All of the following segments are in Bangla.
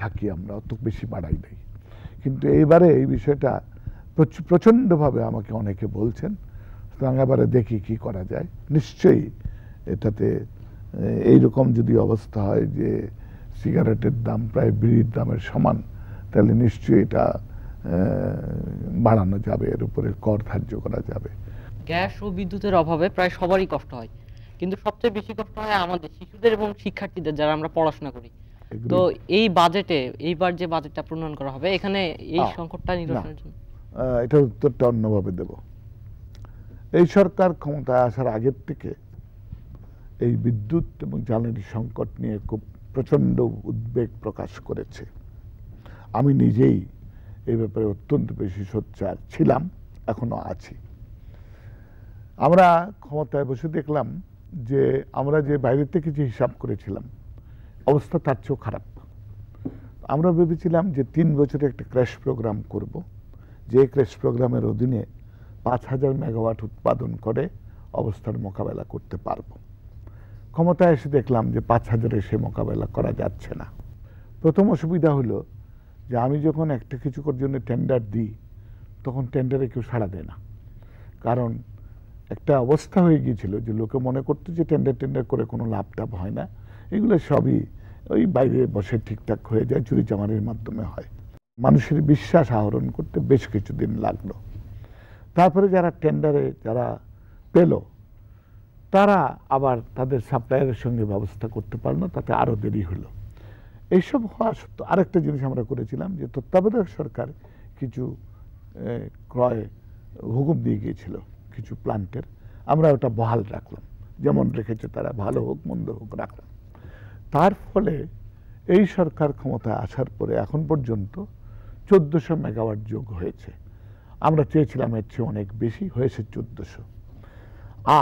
থাকি, আমরা অত বেশি বাড়াই নাই। কিন্তু এইবারে এই বিষয়টা প্রচণ্ডভাবে আমাকে অনেকে বলছেন, সুতরাং এবারে দেখি কি করা যায়। নিশ্চয়ই এটাতে এইরকম যদি অবস্থা হয় যে সিগারেটের দাম প্রায় বিড়ির দামের সমান, তাহলে নিশ্চয়ই এটা বাড়ানো যাবে, এর উপরে কর ধার্য করা যাবে। গ্যাস ও বিদ্যুতের অভাবে প্রায় সবারই কষ্ট হয়, কিন্তু সবচেয়ে বেশি কষ্ট হয় আমাদের শিশুদের এবং শিক্ষার্থীদের, যারা আমরা পড়াশোনা করি। তো এই বাজেটে, এইবার যে বাজেটটা প্রণয়ন করা হবে, এখানে এই সংকটটা নিরসনের জন্য এটার উত্তরটা অন্যভাবে দেব। এই সরকার ক্ষমতায় আসার আগের থেকে এই বিদ্যুৎ এবং জ্বালানি সংকট নিয়ে খুব প্রচণ্ড উদ্বেগ প্রকাশ করেছে। আমি নিজেই এই ব্যাপারে অত্যন্ত বেশি সোচ্চার ছিলাম, এখনো আছি। আমরা ক্ষমতায় বসে দেখলাম যে আমরা যে বাইরে থেকে যে হিসাব করেছিলাম, অবস্থা তার চেয়েও খারাপ। আমরা ভেবেছিলাম যে 3 বছরে একটা ক্র্যাশ প্রোগ্রাম করব, যে ক্র্যাশ প্রোগ্রামের অধীনে 5000 মেগাওয়াট উৎপাদন করে অবস্থার মোকাবেলা করতে পারব। ক্ষমতায় এসে দেখলাম যে 5000-এ সে মোকাবেলা করা যাচ্ছে না। প্রথম অসুবিধা হলো যে আমি যখন একটা কিছু জন্য টেন্ডার দিই, তখন টেন্ডারে কেউ সাড়া দেয় না। কারণ একটা অবস্থা হয়ে গিয়েছিল যে লোকে মনে করতো যে টেন্ডার করে কোনো লাভ টাভ হয় না, এগুলো সবই ওই বাইরে বসে ঠিকঠাক হয়ে যায়, চুরি চামারির মাধ্যমে হয়। মানুষের বিশ্বাস আহরণ করতে বেশ কিছুদিন লাগলো। তারপরে যারা টেন্ডারে যারা পেল, তারা আবার তাদের সাপ্লায়ারের সঙ্গে ব্যবস্থা করতে পারলো, তাতে আরও দেরি হলো। এইসব হওয়া সত্ত্বেও আরেকটা জিনিস আমরা করেছিলাম যে তত্ত্বাবধায়ক সরকার কিছু ক্রয় হুকুম দিয়ে গিয়েছিল কিছু প্লান্টের, আমরা ওটা বহাল রাখলাম, যেমন রেখেছে তারা, ভালো হোক মন্দ হোক রাখলাম। তার ফলে এই সরকার ক্ষমতায় আসার পরে এখন পর্যন্ত 1400 মেগাওয়াট যোগ হয়েছে। আমরা চেয়েছিলাম এর চেয়ে অনেক বেশি, হয়েছে 1400।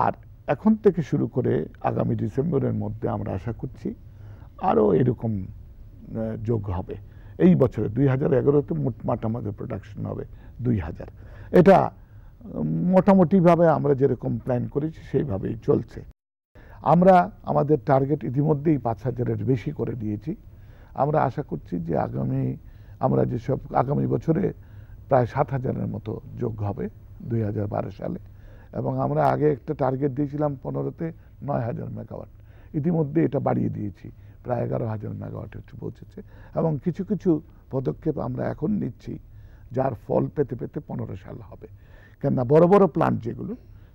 আর এখন থেকে শুরু করে আগামী ডিসেম্বরের মধ্যে আমরা আশা করছি আরও এরকম যোগ হবে। এই বছরে 2011-তে মোটমাট আমাদের প্রোডাকশন হবে 2000। এটা মোটামুটিভাবে আমরা যেরকম প্ল্যান করেছি সেইভাবেই চলছে। আমরা আমাদের টার্গেট ইতিমধ্যেই 5000-এর বেশি করে দিয়েছি। আমরা আশা করছি যে আগামী বছরে প্রায় 7000-এর মতো যোগ হবে 2012 সালে। এবং আমরা আগে একটা টার্গেট দিয়েছিলাম 15-তে 9000 মেগাওয়াট, ইতিমধ্যে এটা বাড়িয়ে দিয়েছি, প্রায় 11000 মেগাওয়াটে পৌঁছেছে। এবং কিছু কিছু পদক্ষেপ আমরা এখন নিচ্ছি, যার ফল পেতে পেতে 15 সাল হবে। কেননা বড় বড় প্ল্যান্ট যেগুলো,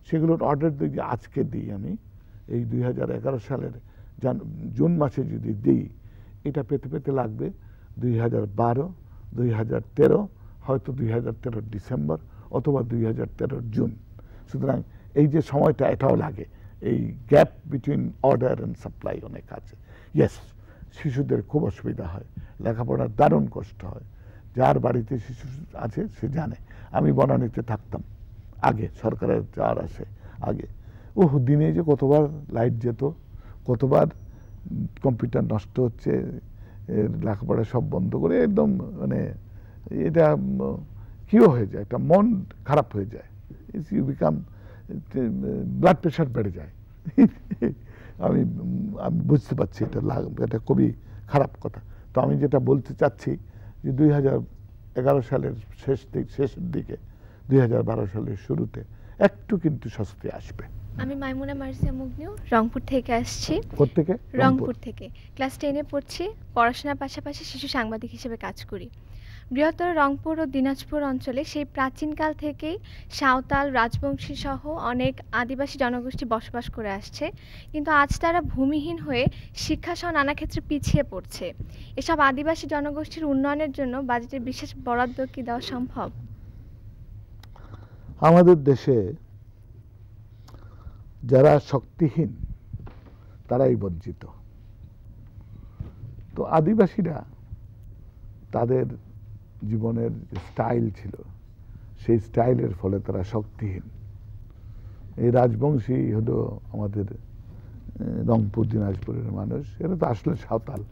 সেগুলোর অর্ডার যদি আজকে দিই আমি, এই 2011 সালের জুন মাসে যদি দিই, এটা পেতে পেতে লাগবে 2012, 2013, হয়তো 2013 ডিসেম্বর অথবা 2013 জুন। সুতরাং এই যে সময়টা, এটাও লাগে। এই gap between order and supply অনেক আছে। ইয়েস, শিশুদের খুব অসুবিধা হয়, লেখাপড়ার দারুণ কষ্ট হয়। যার বাড়িতে শিশু আছে সে জানে। আমি বনানীতে থাকতাম আগে, সরকারের যাওয়ার আসে আগে, দিনে যে কতবার লাইট যেত, কতবার কম্পিউটার নষ্ট হচ্ছে, লেখাপড়া সব বন্ধ করে একদম, মানে এটা কিও হয়ে যায়, একটা মন খারাপ হয়ে যায়, ইউ বিকাম, ব্লাড প্রেশার বেড়ে যায়। আমি বুঝতে পারছি এটা খুবই খারাপ কথা। তো আমি যেটা বলতে চাচ্ছি যে 2011 সালের শেষের দিকে, 2012 সালের শুরুতে একটু কিন্তু স্বস্তি আসবে। আমি মাইমুনা মার্জিয়া মুগনিউ, রংপুর থেকে আসছি। কোত্থেকে? রংপুর থেকে। ক্লাস 10-এ পড়ছি। পড়াশোনার পাশাপাশি শিশু সাংবাদিক হিসেবে কাজ করি। বৃহত্তর রংপুর ও দিনাজপুর অঞ্চলে সেই প্রাচীনকাল থেকেই সাঁওতাল, রাজবংশী সহ অনেক আদিবাসী জনগোষ্ঠী বসবাস করে আসছে, কিন্তু আজ তারা ভূমিহীন হয়ে শিক্ষাসহ নানা ক্ষেত্রে পিছিয়ে পড়ছে। এসব আদিবাসী জনগোষ্ঠীর উন্নয়নের জন্য বাজেটে বিশেষ বরাদ্দ কি দেওয়া সম্ভব? আমাদের দেশে যারা শক্তিহীন তারাই বঞ্চিত। তো আদিবাসীরা তাদের জীবনের যে স্টাইল ছিল, সেই স্টাইলের ফলে তারা শক্তিহীন। এই রাজবংশী হলো আমাদের রংপুর দিনাজপুরের মানুষ, এরা তো আসলে সাঁওতাল।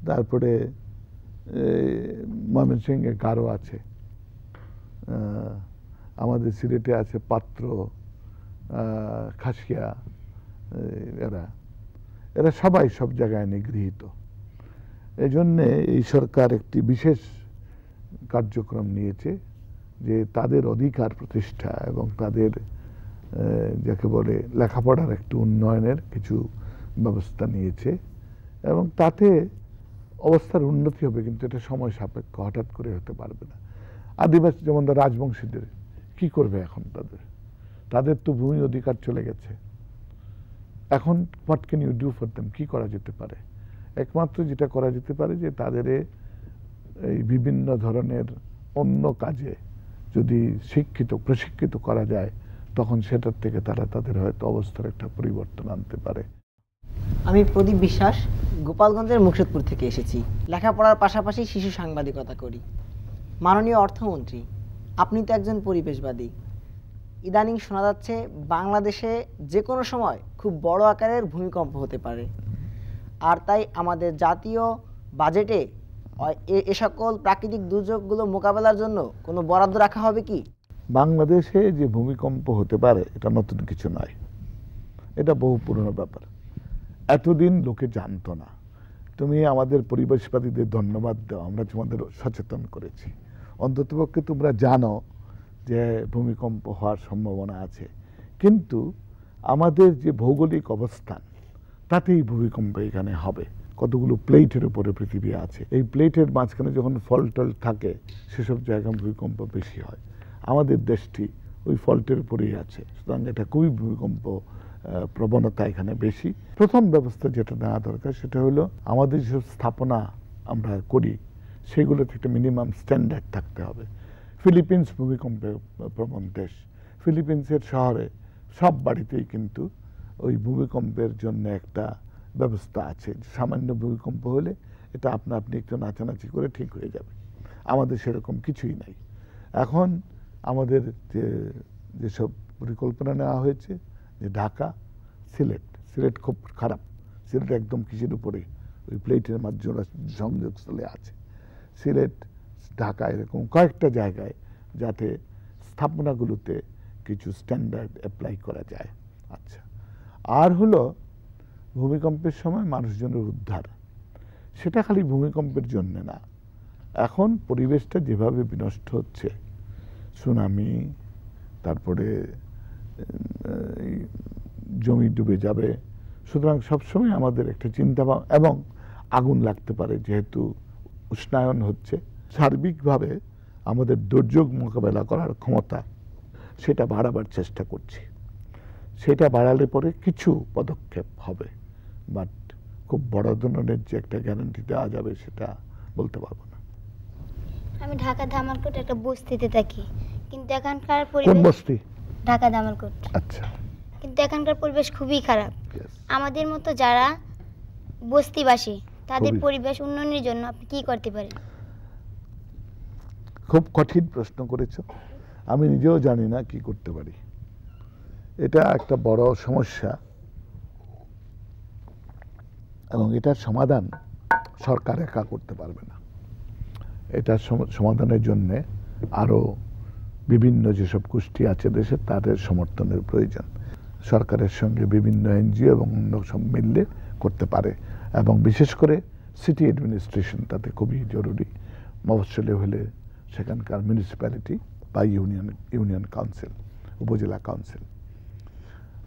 তারপরে ময়মনসিংহে গারো আছে, আমাদের সিলেটে আছে পাত্র, খাসিয়া, এরা সবাই সব জায়গায় নিগৃহীত। এজন্যে এই সরকার একটি বিশেষ কার্যক্রম নিয়েছে যে তাদের অধিকার প্রতিষ্ঠা এবং তাদের যাকে বলে লেখাপড়ার একটু উন্নয়নের কিছু ব্যবস্থা নিয়েছে এবং তাতে অবস্থার উন্নতি হবে, কিন্তু এটা সময় সাপেক্ষ, হঠাৎ করে হতে পারবে না। আদিবাসী যেমন রাজবংশীদের কি করবে এখন, তাদের তো ভূমি অধিকার চলে গেছে, এখন what can you do for them, কি করা যেতে পারে? একমাত্র যেটা করা যেতে পারে যে তাদের এই বিভিন্ন ধরনের অন্য কাজে যদি প্রশিক্ষিত করা যায়, তখন সেটার থেকে তারা তাদের হয়তো অবস্থার একটা পরিবর্তন আনতে পারে। আমি প্রদীপ বিশ্বাস, গোপালগঞ্জের মুকসুদপুর থেকে এসেছি। লেখাপড়ার পাশাপাশি শিশু সাংবাদিকতা করি। মাননীয় অর্থমন্ত্রী, আপনি তো একজন পরিবেশবাদী। ইদানিং শোনা যাচ্ছে বাংলাদেশে যে কোনো সময় খুব বড় আকারের ভূমিকম্প হতে পারে, আর তাই আমাদের জাতীয় বাজেটে এ সকল প্রাকৃতিক দুর্যোগগুলো মোকাবেলার জন্য কোনো বরাদ্দ রাখা হবে কি? বাংলাদেশে যে ভূমিকম্প হতে পারে এটা নতুন কিছু নয়, এটা বহু পুরনো ব্যাপার। এতদিন লোকে জানতো না। তুমি আমাদের পরিবেশবাদীদের ধন্যবাদ দাও, আমরা তোমাদের সচেতন করেছি। অন্ততপক্ষে তোমরা জানো যে ভূমিকম্প হওয়ার সম্ভাবনা আছে, কিন্তু আমাদের যে ভৌগোলিক অবস্থান তাতেই ভূমিকম্প এখানে হবে। কতগুলো প্লেটের উপরে পৃথিবী আছে, এই প্লেটের মাঝখানে যখন ফল্টল থাকে সেসব জায়গায় ভূমিকম্প বেশি হয়। আমাদের দেশটি ওই ফল্টের উপরেই আছে, সুতরাং এটা খুবই ভূমিকম্প প্রবণতা এখানে বেশি। প্রথম ব্যবস্থা যেটা নেওয়া দরকার সেটা হলো আমাদের যেসব স্থাপনা আমরা করি সেগুলোতে একটা মিনিমাম স্ট্যান্ডার্ড থাকতে হবে। ফিলিপিন্স ভূমিকম্পে প্রবণ দেশ, ফিলিপিন্সের শহরে সব বাড়িতেই কিন্তু ওই ভূমিকম্পের জন্য একটা ব্যবস্থা আছে। সামান্য ভূমিকম্প হলে এটা আপনি একটু নাচানাচি করে ঠিক হয়ে যাবে। আমাদের সেরকম কিছুই নাই। এখন আমাদের যেসব পরিকল্পনা নেওয়া হয়েছে, যে ঢাকা, সিলেট খুব খারাপ, সিলেট একদম কিসের উপরে, ওই প্লেটের মাধ্যমে সংযোগস্থলে আছে। সিলেট, ঢাকা এরকম কয়েকটা জায়গায় যাতে স্থাপনাগুলোতে কিছু স্ট্যান্ডার্ড অ্যাপ্লাই করা যায়। আচ্ছা, আর হলো ভূমিকম্পের সময় মানুষজনের উদ্ধার, সেটা খালি ভূমিকম্পের জন্য না, এখন পরিবেশটা যেভাবে বিনষ্ট হচ্ছে, সুনামি, তারপরে জমি ডুবে যাবে, সুতরাং সবসময় আমাদের একটা চিন্তা, এবং আগুন লাগতে পারে যেহেতু উষ্ণায়ন হচ্ছে। সার্বিকভাবে আমাদের দুর্যোগ মোকাবেলা করার ক্ষমতা সেটা বাড়াবার চেষ্টা করছি। সেটা বাড়ালে পরে কিছু পদক্ষেপ হবে, বাট খুব বড় ধরনের যে একটা গ্যারান্টি দেওয়া যাবে সেটা বলতে পারবো না। আমি ঢাকা ধামালকোট একটা বস্তিতে থাকি, কিন্তু এখানকার কোন পরিবেশ, বস্তি? ঢাকা ধামালকোট। আচ্ছা, কিন্তু এখানকার পরিবেশ খুবই খারাপ। আমাদের মতো যারা বস্তিবাসী তাদের পরিবেশ উন্নয়নের জন্য আপনি কি করতে পারেন? খুব কঠিন প্রশ্ন করেছো, আমি নিজেও জানি না কি করতে পারি। এটা একটা বড় সমস্যা এবং এটার সমাধান সরকার একা করতে পারবে না। এটার সমাধানের জন্য আরো বিভিন্ন যেসব গোষ্ঠী আছে দেশে তাদের সমর্থনের প্রয়োজন। সরকারের সঙ্গে বিভিন্ন এনজিও এবং অন্য সব মিললে করতে পারে, এবং বিশেষ করে সিটি অ্যাডমিনিস্ট্রেশন তাতে খুবই জরুরি। মফস্বলে হলে সেখানকার মিউনিসিপ্যালিটি বা ইউনিয়ন কাউন্সিল, উপজেলা কাউন্সিল।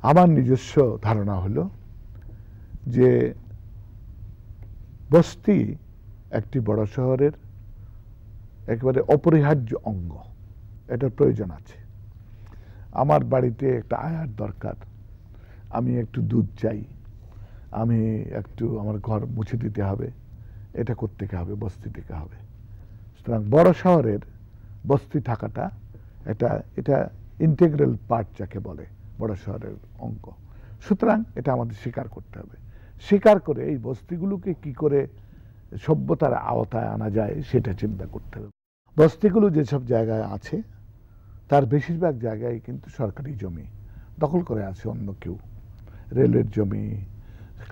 আমার নিজস্ব ধারণা হলো যে বস্তি একটি বড় শহরের একেবারে অপরিহার্য অঙ্গ, এটার প্রয়োজন আছে। আমার বাড়িতে একটা আয়ার দরকার, আমি একটু দুধ চাই, আমি একটু আমার ঘর মুছে দিতে হবে, এটা করতে হবে, বস্তি থেকে হবে। সুতরাং বড় শহরের বস্তি থাকাটা এটা ইন্টিগ্রাল পার্ট যাকে বলে বড় শহরের অঙ্গ। সুতরাং এটা আমাদের স্বীকার করতে হবে। স্বীকার করে এই বস্তিগুলোকে কি করে সভ্যতার আওতায় আনা যায় সেটা চিন্তা করতে হবে। বস্তিগুলো যেসব জায়গায় আছে তার বেশিরভাগ জায়গায় কিন্তু সরকারি জমি দখল করে আছে অন্য কেউ। রেলের জমি,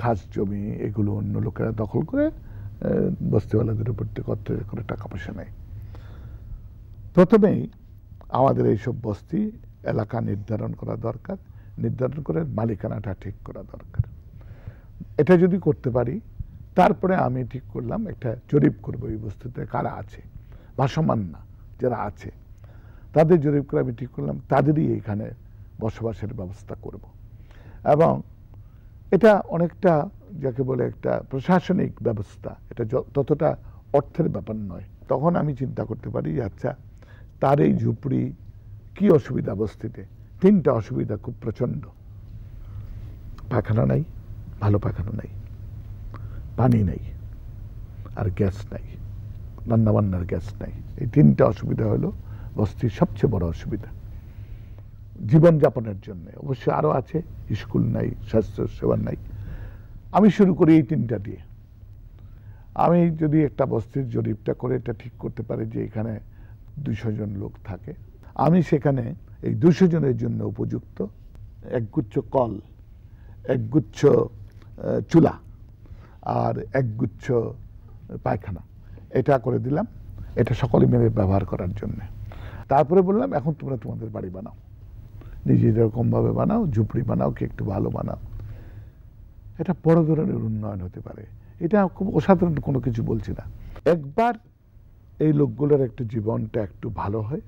খাস জমি, এগুলো অন্য লোকেরা দখল করে বস্তিওয়ালাদের উপর করে টাকা পয়সা নেয়। প্রথমেই আমাদের এইসব বস্তি এলাকা নির্ধারণ করা দরকার, নির্ধারণ করে মালিকানাটা ঠিক করা দরকার। এটা যদি করতে পারি তারপরে আমি ঠিক করলাম একটা জরিপ করব এই বস্তুতে কারা আছে, ভাসমান না যারা আছে তাদের জরিপ করে আমি ঠিক করলাম তাদেরই এখানে বসবাসের ব্যবস্থা করব। এবং এটা অনেকটা যাকে বলে একটা প্রশাসনিক ব্যবস্থা, এটা ততটা অর্থের ব্যাপার নয়। তখন আমি চিন্তা করতে পারি আচ্ছা তার এই ঝুপড়ি কি অসুবিধা বস্তিতে, 3টা অসুবিধা খুব প্রচন্ড। পায়খানা নাই, ভালো পায়খানা নাই, পানি নেই, আর গ্যাস নাই, রান্নাবান্নার গ্যাস নাই। এই 3টা অসুবিধা হলো বস্তির সবচেয়ে বড় অসুবিধা জীবনযাপনের জন্য। অবশ্যই আরো আছে, স্কুল নাই, স্বাস্থ্য সেবা নাই। আমি শুরু করি এই 3টা দিয়ে। আমি যদি একটা বস্তির জরিপটা করে এটা ঠিক করতে পারি যে এখানে 200 জন লোক থাকে, আমি সেখানে এই 200 জনের জন্য উপযুক্ত একগুচ্ছ কল, একগুচ্ছ চুলা আর একগুচ্ছ পায়খানা এটা করে দিলাম, এটা সকলে মিলে ব্যবহার করার জন্য। তারপরে বললাম এখন তোমরা তোমাদের বাড়ি বানাও, নিজে যেরকম ভাবে বানাও, ঝুপড়ি বানাও, কি একটু ভালো বানাও। এটা বড় ধরনের উন্নয়ন হতে পারে। এটা খুব অসাধারণ কোনো কিছু বলছি না। একবার এই লোকগুলোর একটু জীবনটা একটু ভালো হয়,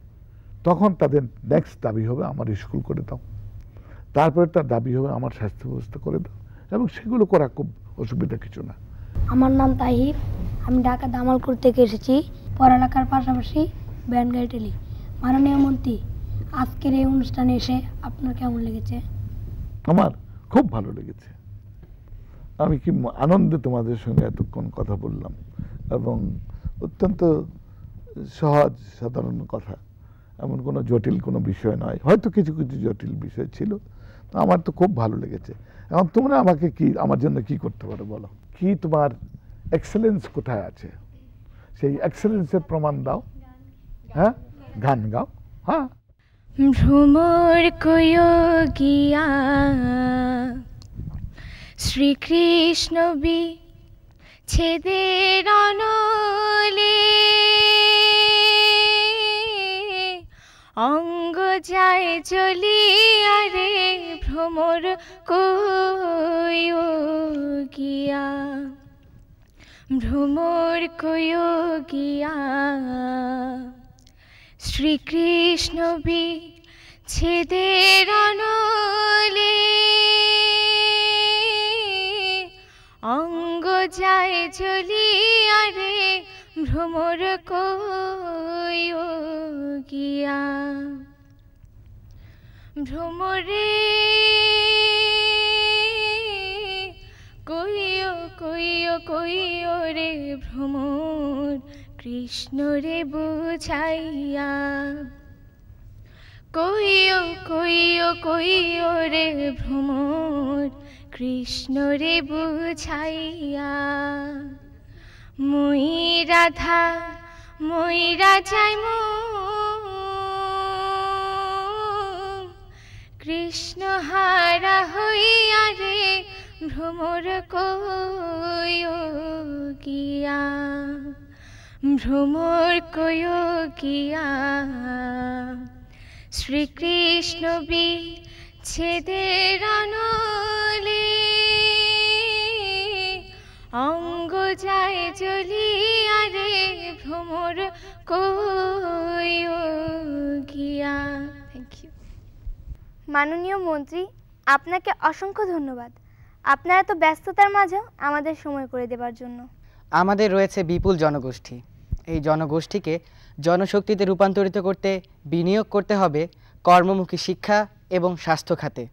তখন তাদের নেক্সট দাবি হবে আমার স্কুল করে দাও, তারপরে তার দাবি হবে আমার স্বাস্থ্য ব্যবস্থা করে দাও, এবং সেগুলো করা খুব অসুবিধা কিছু না। আমার নাম তাহির, আমি ঢাকা দামালপুর থেকে এসেছি পড়ালেখার পাশাপাশি ব্যান্ড গাড়ি টেলি। মাননীয় মন্ত্রী, আজকের এই অনুষ্ঠানে এসে আপনার কেমন লেগেছে? আমার খুব ভালো লেগেছে। আমি কি আনন্দে তোমাদের সঙ্গে এতক্ষণ কথা বললাম, এবং অত্যন্ত সহজ সাধারণ কথা, এমন কোনো জটিল কোনো বিষয় নয়। হয়তো কিছু কিছু জটিল বিষয় ছিল, আমার তো খুব ভালো লেগেছে। এখন তোমরা আমাকে কি আমার জন্য কি করতে পারো বলো, কি তোমার এক্সেলেন্স কোথায় আছে, সেই এক্সেলেন্সের প্রমাণ দাও। হ্যাঁ, গান গাও। হ্যাঁ, ভ্রমর কয়োগিয়া শ্রীকৃষ্ণ বিচ্ছেদের অনলে, অঙ্গ যায় চলিয়া রে ভ্রমর কয়োগিয়া, ভ্রমর কয়োগিয়া শ্রীকৃষ্ণ বিচ্ছেদের অনলে, অঙ্গ যায় চলিয়া রে ভ্রমর কয়োগিয়া। ভ্রমরে কইও কইও কইও রে ভ্রমর কৃষ্ণ রে বুঝাইয়া, কইও কইও কইও রে ভ্রমর কৃষ্ণ রে বুঝাইয়া। মই রাধা মই রাজাই কৃষ্ণ হারা হইয়া রে ভ্রমর কয়োগিয়া, ভ্রমর কয়োগিয়া শ্রীকৃষ্ণ বিচ্ছেদের অনলে, অঙ্গ যায় জ্বলিয়া রে ভ্রমর কয়োগিয়া। Thank you. মাননীয় মন্ত্রী, আপনাকে অসংখ্য ধন্যবাদ আপনার এত ব্যস্ততার মাঝেও আমাদের সময় করে দেবার জন্য। আমাদের রয়েছে বিপুল জনগোষ্ঠী। এই জনগোষ্ঠীকে জনশক্তিতে রূপান্তরিত করতে বিনিয়োগ করতে হবে কর্মমুখী শিক্ষা এবং স্বাস্থ্য খাতে।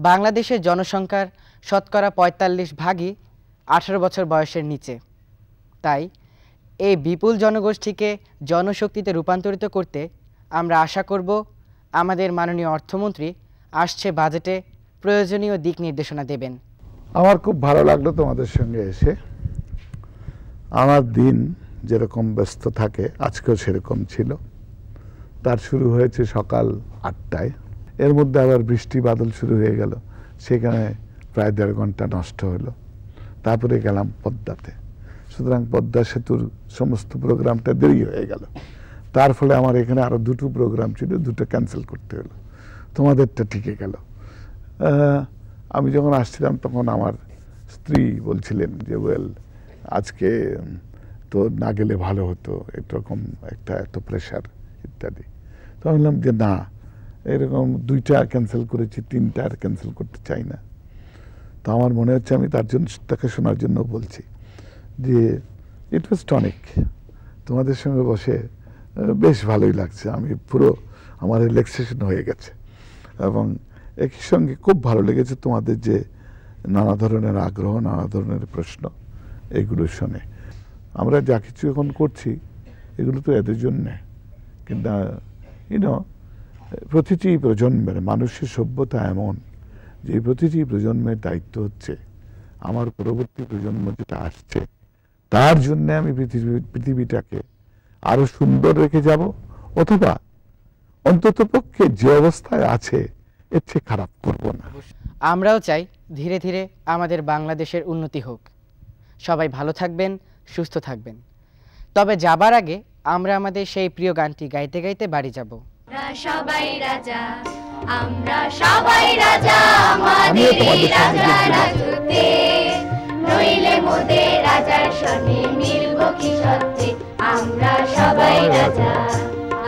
বাংলাদেশের জনসংখ্যার শতকরা ৪৫% ১৮ বছর বয়সের নিচে। তাই এই বিপুল জনগোষ্ঠীকে জনশক্তিতে রূপান্তরিত করতে আমরা আশা করব আমাদের মাননীয় অর্থমন্ত্রী আসছে বাজেটে প্রয়োজনীয় দিক নির্দেশনা দেবেন। আমার খুব ভালো লাগলো তোমাদের সঙ্গে এসে। আমার দিন যেরকম ব্যস্ত থাকে আজকেও সেরকম ছিল। তার শুরু হয়েছে সকাল ৮টায়, এর মধ্যে আবার বৃষ্টি বাদল শুরু হয়ে গেল, সেখানে প্রায় ১.৫ ঘন্টা নষ্ট হলো। তারপরে গেলাম পদ্মাতে, সুতরাং পদ্মা সেতুর সমস্ত প্রোগ্রামটা দেরি হয়ে গেল। তার ফলে আমার এখানে আরও 2টো প্রোগ্রাম ছিল, 2টো ক্যান্সেল করতে হলো। তোমাদেরটা ঠিকই গেল। আমি যখন আসছিলাম তখন আমার স্ত্রী বলছিলেন যে ওয়েল আজকে তো না গেলে ভালো হতো, এরকম একটা এত প্রেশার ইত্যাদি। তো আমি বললাম যে না, এরকম 2টা ক্যান্সেল করেছি, 3টা আর ক্যান্সেল করতে চাই না। তো আমার মনে হচ্ছে আমি তার জন্য তাকে শোনার জন্য বলছি যে ইট ওয়াজ টনিক, তোমাদের সঙ্গে বসে বেশ ভালোই লাগছে, আমি পুরো আমার রিল্যাক্সেশন হয়ে গেছে। এবং একই সঙ্গে খুব ভালো লেগেছে তোমাদের যে নানা ধরনের আগ্রহ, নানা ধরনের প্রশ্ন, এগুলো শুনে। আমরা যা কিছু এখন করছি এগুলো তো এদের জন্যে, কিন্তু প্রতিটি প্রজন্মের মানুষের সভ্যতা এমন যে প্রতিটি প্রজন্মের দায়িত্ব হচ্ছে আমার পরবর্তী প্রজন্ম যেটা আসছে তার জন্য আমি পৃথিবীটাকে আরো সুন্দর রেখে যাব, অথবা অন্তত পক্ষে যে অবস্থায় আছে এর চেয়ে খারাপ করব না। আমরাও চাই ধীরে ধীরে আমাদের বাংলাদেশের উন্নতি হোক। সবাই ভালো থাকবেন, সুস্থ থাকবেন। তবে যাবার আগে আমরা আমাদের সেই প্রিয় গানটি গাইতে গাইতে বাড়ি যাব। সবাই রাজা, আমরা সবাই রাজা, আমাদের রাজা রাজত্বে, নইলে মোদের রাজার সনে মিলব কি সত্যে। আমরা সবাই রাজা,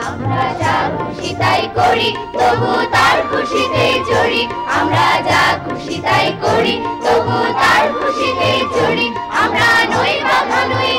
আমরা যা খুশি তাই করি, তবু তার খুশিতে চড়ি। আমরা যা খুশি তাই করি, তবু তার খুশিতে চড়ি। আমরা নই বাধা, নই